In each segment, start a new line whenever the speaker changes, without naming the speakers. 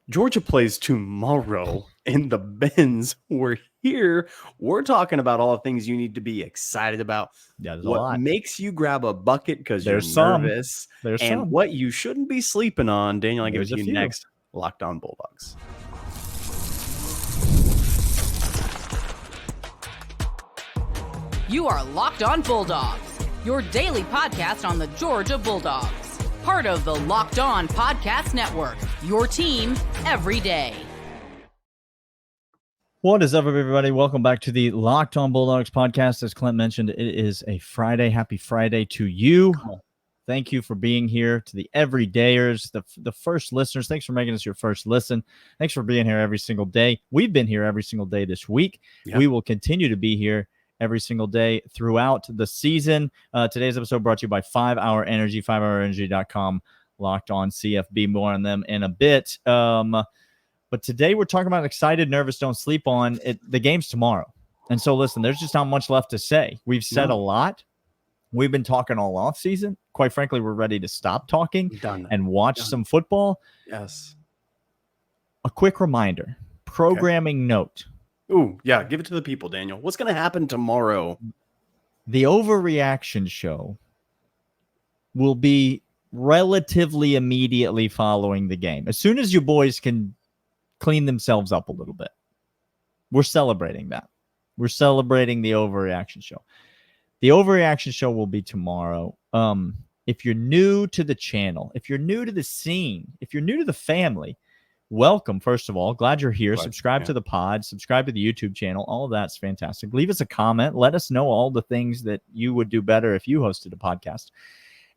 Georgia plays tomorrow in the Benz. We're here. We're talking about all the things you need to be excited about.
Yeah, there's a
What
lot.
makes you grab a bucket because you're
There's some.
nervous,
There's
and
some.
what you shouldn't be sleeping on. Daniel, I give it
There's
to
a
you
few.
next. Locked On Bulldogs.
You are Locked On Bulldogs, your daily podcast on the Georgia Bulldogs. Part of the Locked On Podcast Network, your team every day.
What is up, everybody? Welcome back to the Locked On Bulldogs podcast. As Clint mentioned, it is a Friday. Happy Friday to you. Thank you for being here. To the everydayers, the first listeners, thanks for making us your first listen. Thanks for being here every single day. We've been here every single day this week.
Yep.
We will continue to be here every single day throughout the season. Today's episode brought to you by 5-Hour Energy, 5hourenergy.com, Locked On CFB. More on them in a bit. But today we're talking about excited, nervous, don't sleep on it. The game's tomorrow. And so, listen, there's just not much left to say. We've said a lot. We've been talking all off season. Quite frankly, we're ready to stop talking and watch some football.
Yes.
A quick reminder, programming note.
Ooh, yeah. Give it to the people, Daniel. What's going to happen tomorrow?
The overreaction show will be relatively immediately following the game. As soon as you boys can clean themselves up a little bit, we're celebrating that. We're celebrating the overreaction show. The overreaction show will be tomorrow. If you're new to the channel, if you're new to the scene, if you're new to the family, welcome, first of all. Glad you're here. Subscribe to the pod. Subscribe to the YouTube channel. All of that's fantastic. Leave us a comment. Let us know all the things that you would do better if you hosted a podcast.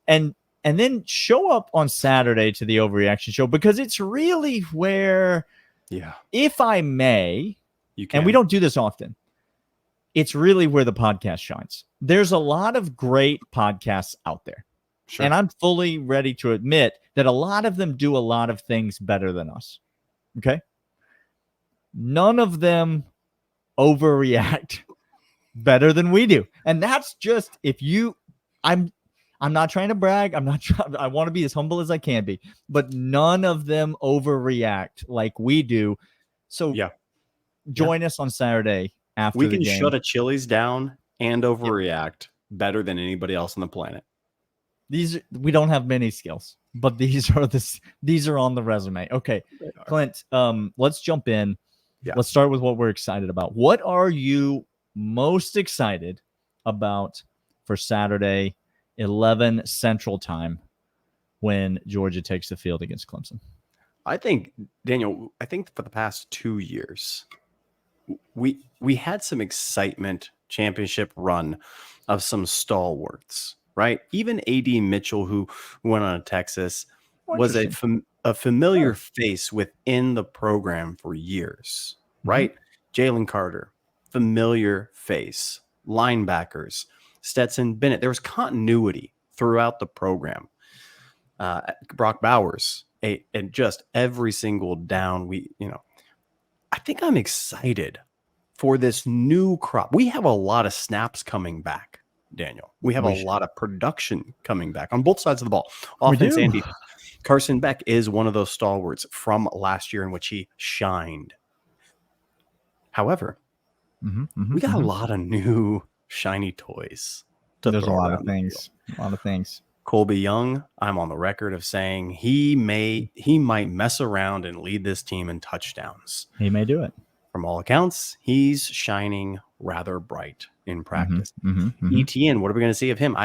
And then show up on Saturday to the overreaction show, because it's really where, if I may, and we don't do this often, it's really where the podcast shines. There's a lot of great podcasts out there. Sure. And I'm fully ready to admit that a lot of them do a lot of things better than us. Okay? None of them overreact better than we do. And that's just, if you, I'm not trying to brag. I want to be as humble as I can be, but none of them overreact like we do. So join us on Saturday after the game.
We can shut a Chili's down and overreact better than anybody else on the planet.
We don't have many skills, but these are on the resume. Okay, Clint, let's jump in. Let's start with what we're excited about. What are you most excited about for Saturday, 11 Central Time, when Georgia takes the field against Clemson?
I think, Daniel, for the past 2 years, we had some excitement championship run of some stalwarts, right? Even A.D. Mitchell, who went on to Texas, was a familiar face within the program for years, right? Jalen Carter, familiar face. Linebackers, Stetson Bennett. There was continuity throughout the program. Brock Bowers, and just every single down, I think I'm excited for this new crop. We have a lot of snaps coming back, Daniel. We have a lot of production coming back on both sides of the ball. Offense and defense. Carson Beck is one of those stalwarts from last year in which he shined. However, we got a lot of new shiny toys.
There's a lot of things.
Colby Young, I'm on the record of saying he might mess around and lead this team in touchdowns.
He may do it.
From all accounts, he's shining rather bright in practice. ETN, what are we going to see of him?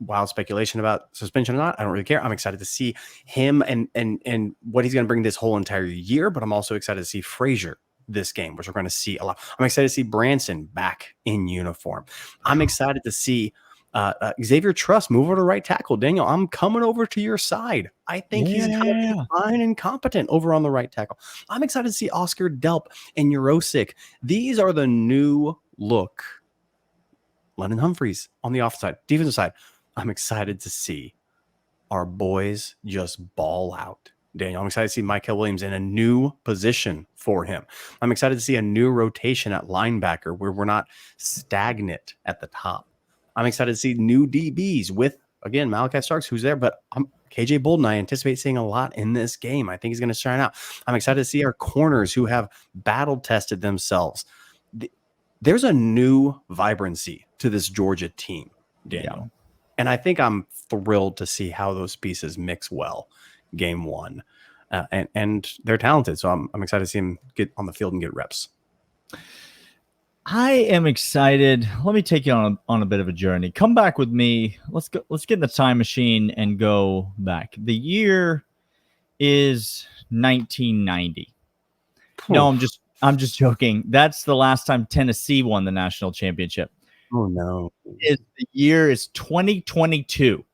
Wild speculation about suspension or not, I don't really care. I'm excited to see him and what he's going to bring this whole entire year, but I'm also excited to see Frazier this game, which we're going to see a lot. I'm excited to see Branson back in uniform. I'm excited to see Xavier Truss move over to right tackle. Daniel, I'm coming over to your side. I think he's going to be fine and competent over on the right tackle. I'm excited to see Oscar Delp and Urosic. These are the new look. Lennon Humphreys on the offside, defensive side. I'm excited to see our boys just ball out. Daniel, I'm excited to see Michael Williams in a new position for him. I'm excited to see a new rotation at linebacker where we're not stagnant at the top. I'm excited to see new DBs with again, Malachi Starks, who's there, but KJ Bolden, I anticipate seeing a lot in this game. I think he's going to shine out. I'm excited to see our corners who have battle tested themselves. There's a new vibrancy to this Georgia team, Daniel.
Yeah.
And I think I'm thrilled to see how those pieces mix well game one. And they're talented. So I'm excited to see them get on the field and get reps.
I am excited. Let me take you on a bit of a journey. Come back with me. Let's get in the time machine and go back. The year is 1990. No, I'm just joking. That's the last time Tennessee won the national championship.
Oh no.
The year is 2022.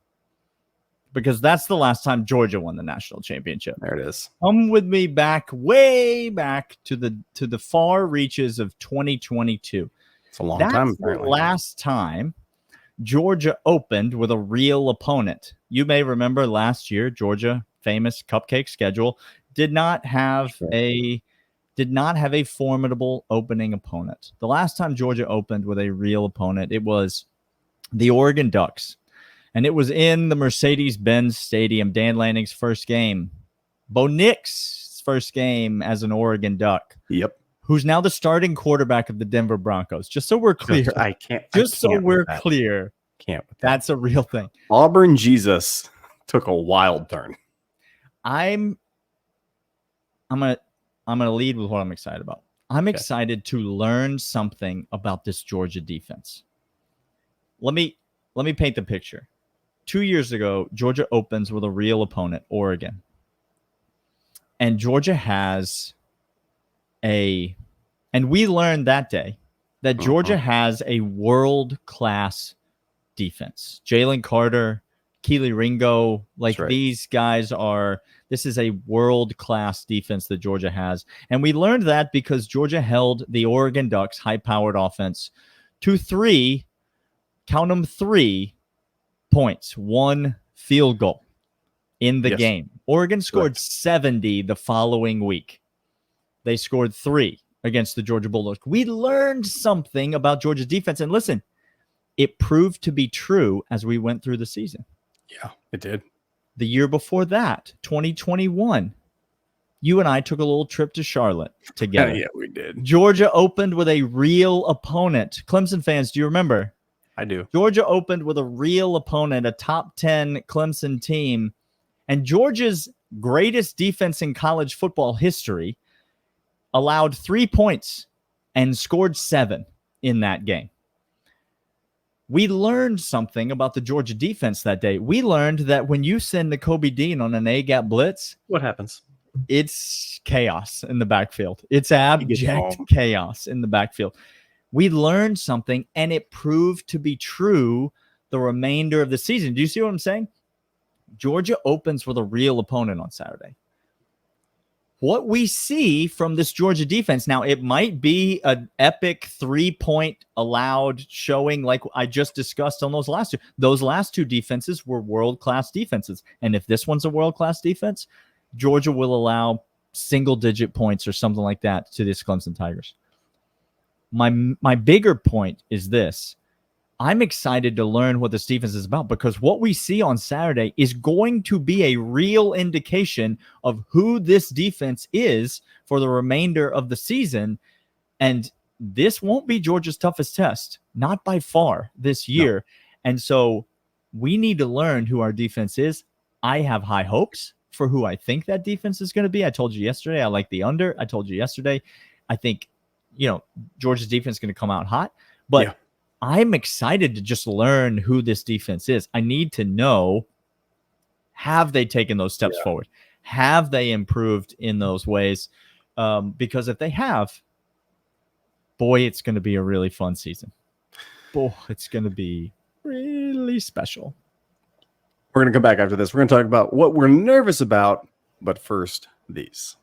Because that's the last time Georgia won the national championship.
There it is.
Come with me way back to the far reaches of 2022.
It's a long time.
That's the last time Georgia opened with a real opponent. You may remember last year, Georgia, famous cupcake schedule, did not have a formidable opening opponent. The last time Georgia opened with a real opponent, it was the Oregon Ducks. And it was in the Mercedes-Benz Stadium, Dan Lanning's first game. Bo Nix's first game as an Oregon Duck.
Yep.
Who's now the starting quarterback of the Denver Broncos. Just so we're clear. Clear.
Can't.
That's a real thing.
Auburn Jesus took a wild turn.
I'm gonna lead with what I'm excited about. I'm excited to learn something about this Georgia defense. Let me paint the picture. 2 years ago, Georgia opens with a real opponent, Oregon. And Georgia has and we learned that day that Georgia has a world-class defense. Jalen Carter, Keely Ringo, these guys this is a world-class defense that Georgia has. And we learned that because Georgia held the Oregon Ducks high-powered offense to 3 points, 1 field goal in the game. Oregon scored 70 the following week. They scored 3 against the Georgia Bulldogs. We learned something about Georgia's defense. And listen, it proved to be true as we went through the season.
Yeah, it did.
The year before that, 2021, you and I took a little trip to Charlotte together.
Yeah, we did.
Georgia opened with a real opponent. Clemson fans, do you remember?
I do.
Georgia opened with a real opponent, a top 10 Clemson team, and Georgia's greatest defense in college football history allowed 3 points and scored 7 in that game. We learned something about the Georgia defense that day. We learned that when you send Nakobe Dean on an A-gap blitz,
what happens?
It's chaos in the backfield. It's abject chaos in the backfield. We learned something, and it proved to be true the remainder of the season. Do you see what I'm saying? Georgia opens with a real opponent on Saturday. What we see from this Georgia defense, now it might be an epic 3-point allowed showing like I just discussed on those last two. Those last two defenses were world-class defenses. And if this one's a world-class defense, Georgia will allow single-digit points or something like that to this Clemson Tigers. My bigger point is this. I'm excited to learn what this defense is about because what we see on Saturday is going to be a real indication of who this defense is for the remainder of the season. And this won't be Georgia's toughest test, not by far this year. No. And so we need to learn who our defense is. I have high hopes for who I think that defense is going to be. I told you yesterday, I like the under. I told you yesterday, I think, Georgia's defense is going to come out hot, but I'm excited to just learn who this defense is. I need to know, have they taken those steps forward? Have they improved in those ways? Because if they have, boy, it's going to be a really fun season. Boy, it's going to be really special.
We're going to come back after this. We're going to talk about what we're nervous about, but first, these.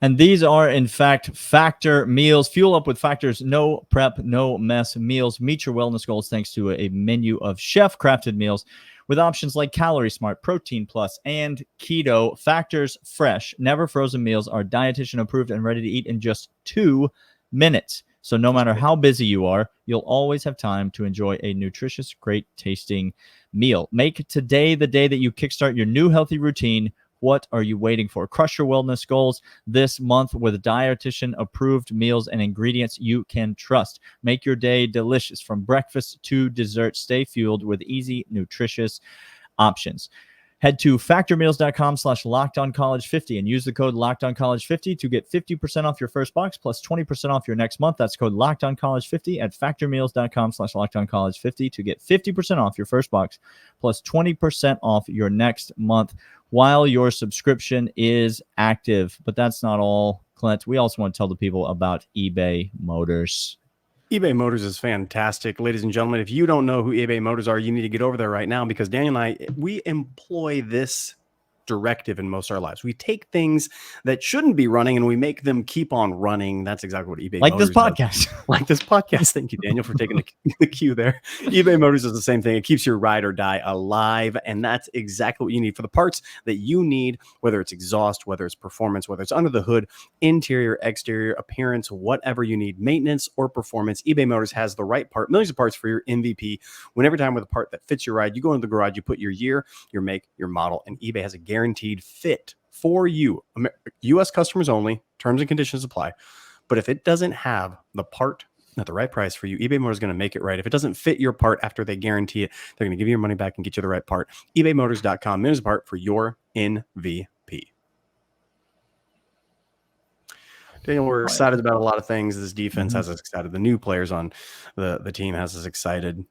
And these are, in fact, Factor meals. Fuel up with Factor's no prep, no mess meals. Meet your wellness goals thanks to a menu of chef-crafted meals with options like Calorie Smart, Protein Plus, and Keto. Factor's fresh, never frozen meals are dietitian approved and ready to eat in just 2 minutes. So no matter how busy you are, you'll always have time to enjoy a nutritious, great tasting meal. Make today the day that you kickstart your new healthy routine. What are you waiting for? Crush your wellness goals this month with dietitian-approved meals and ingredients you can trust. Make your day delicious from breakfast to dessert. Stay fueled with easy, nutritious options. Head to factormeals.com/LockedOnCollege50 and use the code LockedOnCollege50 to get 50% off your first box plus 20% off your next month. That's code LockedOnCollege50 at factormeals.com/LockedOnCollege50 to get 50% off your first box plus 20% off your next month while your subscription is active. But that's not all, Clint. We also want to tell the people about eBay Motors.
eBay Motors is fantastic. Ladies and gentlemen, if you don't know who eBay Motors are, you need to get over there right now because Daniel and I, we employ this directive in most of our lives. We take things that shouldn't be running and we make them keep on running. That's exactly what eBay
like
Motors
this podcast.
does. Like this podcast. Thank you, Daniel, for taking the cue there. eBay Motors is the same thing. It keeps your ride or die alive, and that's exactly what you need for the parts that you need, whether it's exhaust, whether it's performance, whether it's under the hood, interior, exterior, appearance, whatever you need, maintenance or performance. eBay Motors has the right part, millions of parts for your MVP. Whenever time with a part that fits your ride, you go into the garage, you put your year, your make, your model, and eBay has a guaranteed fit for you. U.S. customers only. Terms and conditions apply. But if it doesn't have the part at the right price for you, eBay Motors is going to make it right. If it doesn't fit your part after they guarantee it, they're going to give you your money back and get you the right part. ebaymotors.com. There's a part for your MVP. Daniel, we're excited about a lot of things. This defense has us excited. The new players on the team has us excited.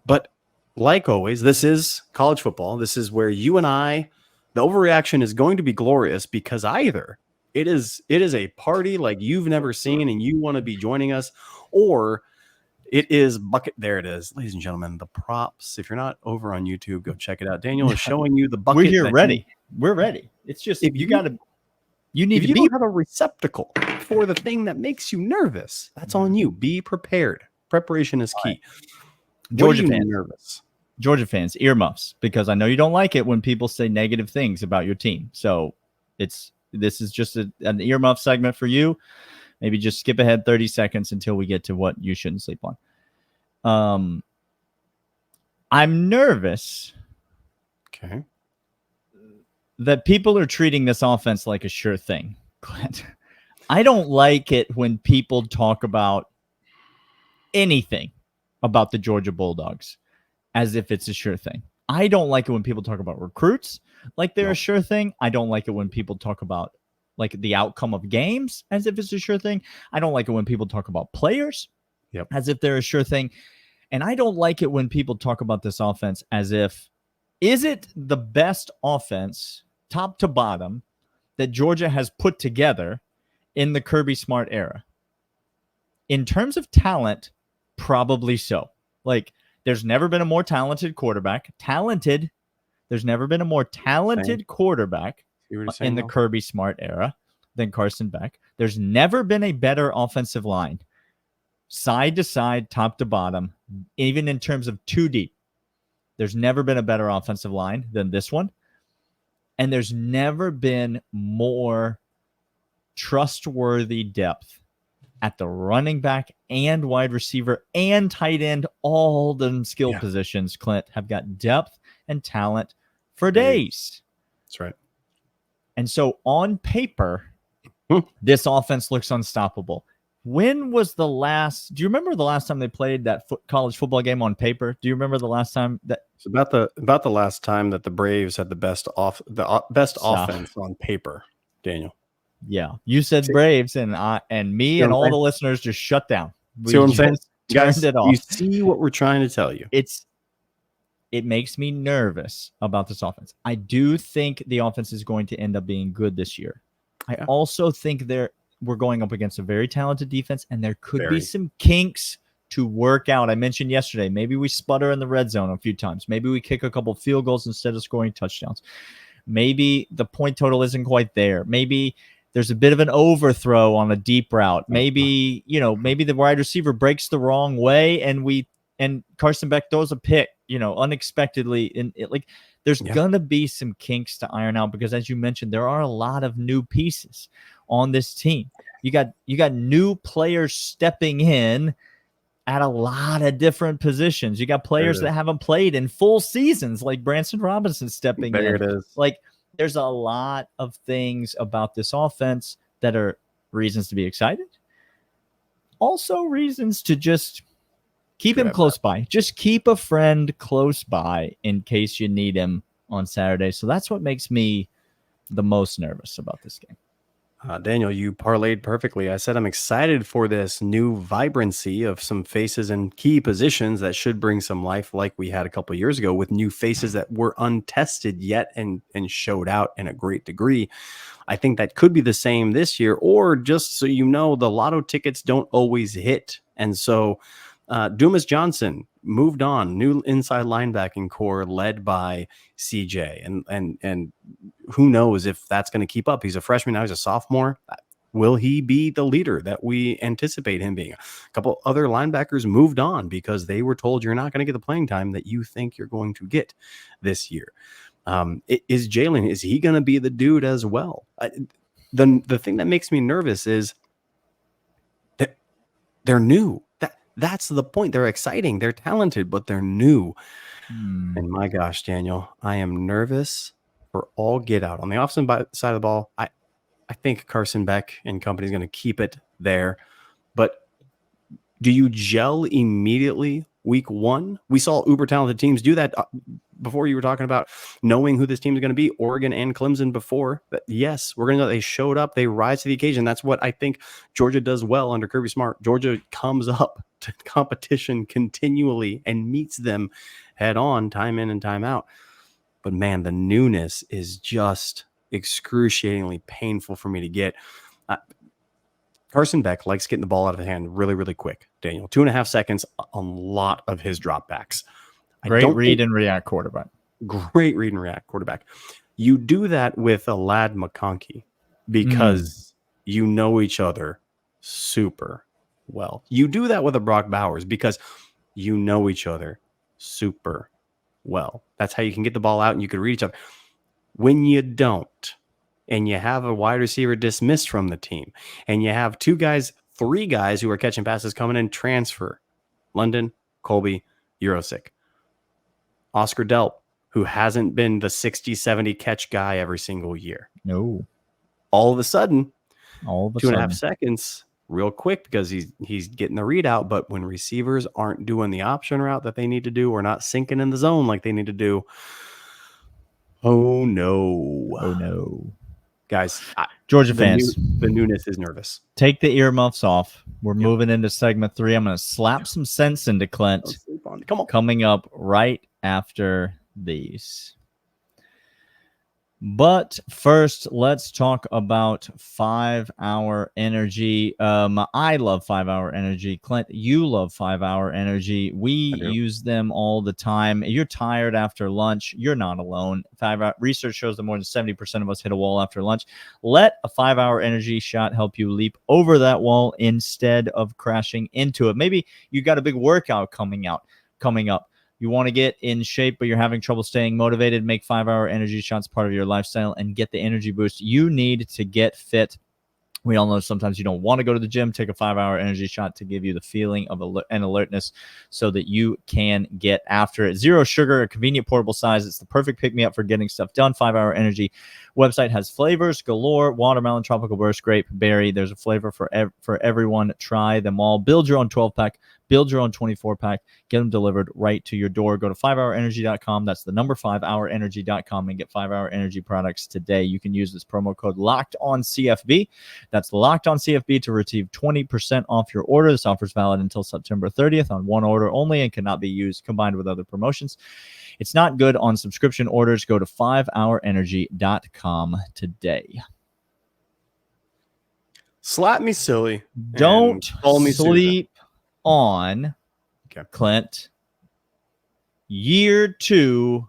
But like always, this is college football. This is where you and I, the overreaction is going to be glorious because either it is a party like you've never seen and you want to be joining us, or it is bucket. There it is, ladies and gentlemen, the props. If you're not over on YouTube, go check it out. Daniel is showing you the bucket.
We're here ready. We're ready. It's just
If
you need to
don't have a receptacle for the thing that makes you nervous, that's on you. Be prepared. Preparation is key.
Georgia fans.
Nervous.
Georgia fans, earmuffs, because I know you don't like it when people say negative things about your team. So this is just an earmuff segment for you. Maybe just skip ahead 30 seconds until we get to what you shouldn't sleep on. I'm nervous.
Okay.
That people are treating this offense like a sure thing. Clint, I don't like it when people talk about anything about the Georgia Bulldogs as if it's a sure thing. I don't like it when people talk about recruits like they're a sure thing. I don't like it when people talk about like the outcome of games as if it's a sure thing. I don't like it when people talk about players as if they're a sure thing. And I don't like it when people talk about this offense as if, is it the best offense top to bottom that Georgia has put together in the Kirby Smart era? In terms of talent, probably so. Like, there's never been a more talented quarterback. There's never been a more talented quarterback in the Kirby Smart era than Carson Beck. There's never been a better offensive line, side to side, top to bottom, even in terms of too deep. There's never been a better offensive line than this one. And there's never been more trustworthy depth at the running back and wide receiver and tight end. All the skill positions, Clint, have got depth and talent for days.
That's right.
And so on paper, this offense looks unstoppable. When was the last? Do you remember the last time they played that college football game on paper? Do you remember the last time that?
It's about the last time that the Braves had the best offense on paper, Daniel.
Yeah, you said Braves, and me and all the listeners just shut down.
See what I'm saying?
Turned it off.
You see what we're trying to tell you.
It makes me nervous about this offense. I do think the offense is going to end up being good this year. I also think we're going up against a very talented defense, and there could be some kinks to work out. I mentioned yesterday, maybe we sputter in the red zone a few times. Maybe we kick a couple field goals instead of scoring touchdowns. Maybe the point total isn't quite there. Maybe there's a bit of an overthrow on a deep route. Maybe the wide receiver breaks the wrong way and Carson Beck throws a pick, unexpectedly. And There's
Yeah.
going to be some kinks to iron out because, as you mentioned, there are a lot of new pieces on this team. You got new players stepping in at a lot of different positions. You got players that haven't played in full seasons, like Branson Robinson stepping
There
in.
it is.
Like, there's a lot of things about this offense that are reasons to be excited. Also, reasons to just keep him close by. Just keep a friend close by in case you need him on Saturday. So that's what makes me the most nervous about this game.
Daniel, you parlayed perfectly. I said I'm excited for this new vibrancy of some faces in key positions that should bring some life like we had a couple of years ago with new faces that were untested yet and showed out in a great degree. I think that could be the same this year, or just so you know, the lotto tickets don't always hit. And so Dumas Johnson moved on, new inside linebacking core led by CJ. And who knows if that's going to keep up. He's a freshman now, he's a sophomore. Will he be the leader that we anticipate him being? A couple other linebackers moved on because they were told you're not going to get the playing time that you think you're going to get this year. Is Jalen, is he going to be the dude as well? The thing that makes me nervous is that they're new. That's the point. They're exciting. They're talented, but they're new. And my gosh, Daniel, I am nervous for all get out. On the offensive side of the ball, I think Carson Beck and company is going to keep it there. But do you gel immediately week one? We saw uber talented teams do that before. You were talking about knowing who this team is going to be. Oregon and Clemson before. But yes, we're going to know they showed up. They rise to the occasion. That's what I think Georgia does well under Kirby Smart. Georgia comes up to competition continually and meets them head on, time in and time out. But man, the newness is just excruciatingly painful for me to get. Carson Beck likes getting the ball out of the hand really, really quick. Daniel, 2.5 seconds on a lot of his dropbacks.
Great read and react quarterback.
Great read and react quarterback. You do that with a Lad McConkey because you know each other super well. You do that with a Brock Bowers because you know each other super well. That's how you can get the ball out and you can read each other. When you don't, and you have a wide receiver dismissed from the team, and you have 3 guys who are catching passes coming in transfer, London, Colby, Eurosic, Oscar Delp, who hasn't been the 60, 70 catch guy every single year.
No.
All of a sudden, 2.5 seconds, real quick, because he's getting the readout. But when receivers aren't doing the option route that they need to do, or not sinking in the zone like they need to do, oh no. Guys,
Georgia fans,
the newness is nervous.
Take the earmuffs off. We're moving into segment 3. I'm going to slap some sense into Clint.
Come on.
Coming up right after these. But first, let's talk about 5-Hour Energy. I love 5-Hour Energy. Clint, you love 5-Hour Energy. We use them all the time. You're tired after lunch. You're not alone. 5-Hour research shows that more than 70% of us hit a wall after lunch. Let a 5-Hour Energy shot help you leap over that wall instead of crashing into it. Maybe you got a big workout coming up. You want to get in shape, but you're having trouble staying motivated. Make 5-Hour Energy shots part of your lifestyle and get the energy boost you need to get fit. We all know sometimes you don't want to go to the gym. Take a 5-Hour Energy shot to give you the feeling of alertness so that you can get after it. 0 sugar, a convenient portable size. It's the perfect pick-me-up for getting stuff done. 5-Hour Energy website has flavors galore: watermelon, tropical burst, grape, berry. There's a flavor for everyone. Try them all. Build your own 12-pack. Build your own 24-pack. Get them delivered right to your door. Go to 5hourenergy.com. That's the number 5hourenergy.com and get 5-Hour Energy products today. You can use this promo code LOCKEDONCFB. That's LOCKEDONCFB to receive 20% off your order. This offer is valid until September 30th on one order only and cannot be used combined with other promotions. It's not good on subscription orders. Go to 5hourenergy.com today.
Slap me silly.
Don't
call me
sleep on Clint. Year 2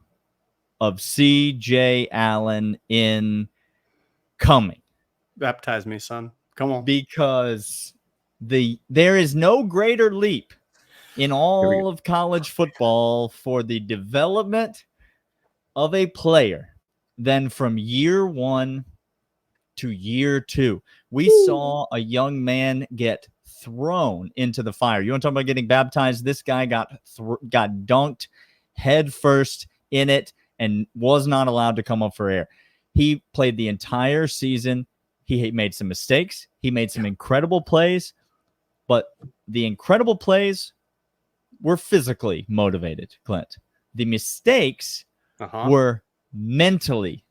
of CJ Allen incoming.
Baptize me, son. Come on.
Because there is no greater leap in all of college football for the development of a player than from year 1 to year 2. We saw a young man get thrown into the fire. You want to talk about getting baptized? This guy got dunked head first in it and was not allowed to come up for air. He played the entire season. He made some mistakes. He made some incredible plays, but the incredible plays were physically motivated, Clint. The mistakes were mentally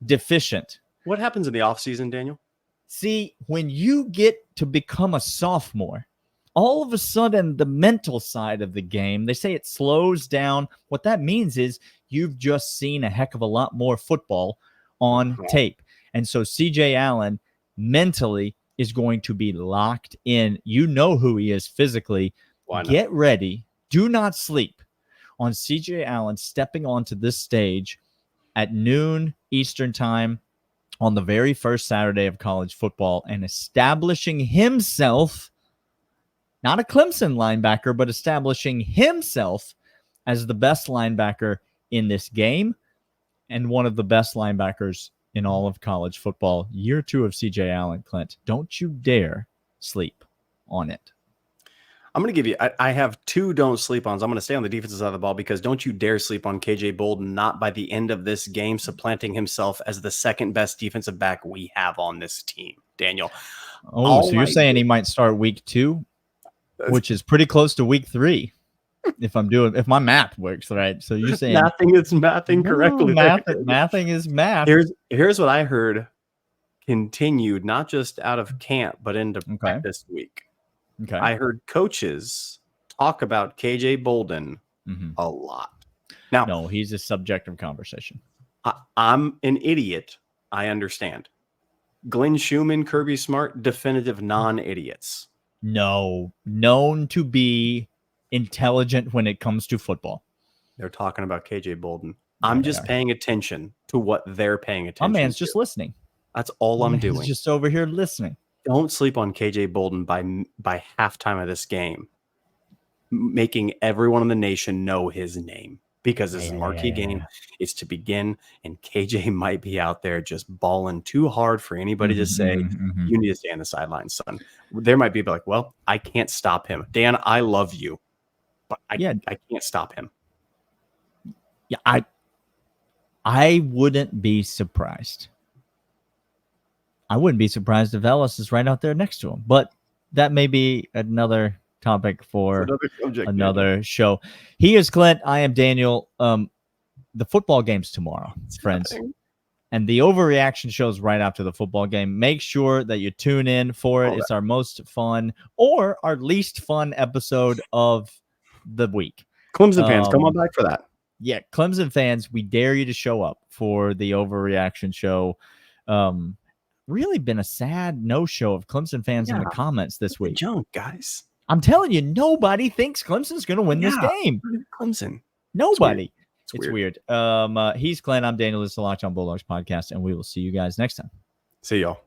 deficient.
What happens in the offseason, Daniel?
See, when you get to become a sophomore, all of a sudden the mental side of the game, they say it slows down. What that means is you've just seen a heck of a lot more football on tape. And so CJ Allen mentally is going to be locked in. You know who he is physically. Get ready. Do not sleep on CJ Allen stepping onto this stage at noon Eastern time on the very first Saturday of college football and establishing himself, not a Clemson linebacker, but establishing himself as the best linebacker in this game and one of the best linebackers in all of college football. Year 2 of CJ Allen, Clint. Don't you dare sleep on it.
I'm going to give you, I have 2 don't sleep ons. I'm going to stay on the defensive side of the ball because don't you dare sleep on KJ Bolden, not by the end of this game, supplanting himself as the second best defensive back we have on this team, Daniel.
Oh, so you're saying he might start week 2, which is pretty close to week 3. If my math works right. So you're saying
mathing correctly.
Mathing is math.
Here's what I heard continued, not just out of camp, but into practice week.
Okay.
I heard coaches talk about KJ Bolden a lot. Now,
no, he's a subject of conversation.
I'm an idiot. I understand. Glenn Schumann, Kirby Smart, definitive non-idiots.
No, known to be intelligent when it comes to football.
They're talking about KJ Bolden. I'm just paying attention to what they're paying attention
My man's
to.
just listening.
That's all I'm doing.
He's just over here listening.
Don't sleep on KJ Bolden by halftime of this game, making everyone in the nation know his name because this is a marquee game. It's to begin, and KJ might be out there just balling too hard for anybody to say, you need to stay on the sidelines, son. There might be like, well, I can't stop him. Dan, I love you, but I can't stop him.
Yeah, I wouldn't be surprised. I wouldn't be surprised if Ellis is right out there next to him, but that may be another topic for another show. He is Clint. I am Daniel. The football game's tomorrow, friends. And the overreaction show's right after the football game. Make sure that you tune in for it. It's our most fun or our least fun episode of the week.
Clemson fans, come on back for that.
Yeah, Clemson fans, we dare you to show up for the overreaction show. Really been a sad no-show of Clemson fans in the comments this week.
Junk, guys.
I'm telling you, nobody thinks Clemson's going to win this game.
Clemson.
Nobody. It's weird. He's Clint. I'm Daniel. This is the Locked On Bulldogs podcast, and we will see you guys next time.
See y'all.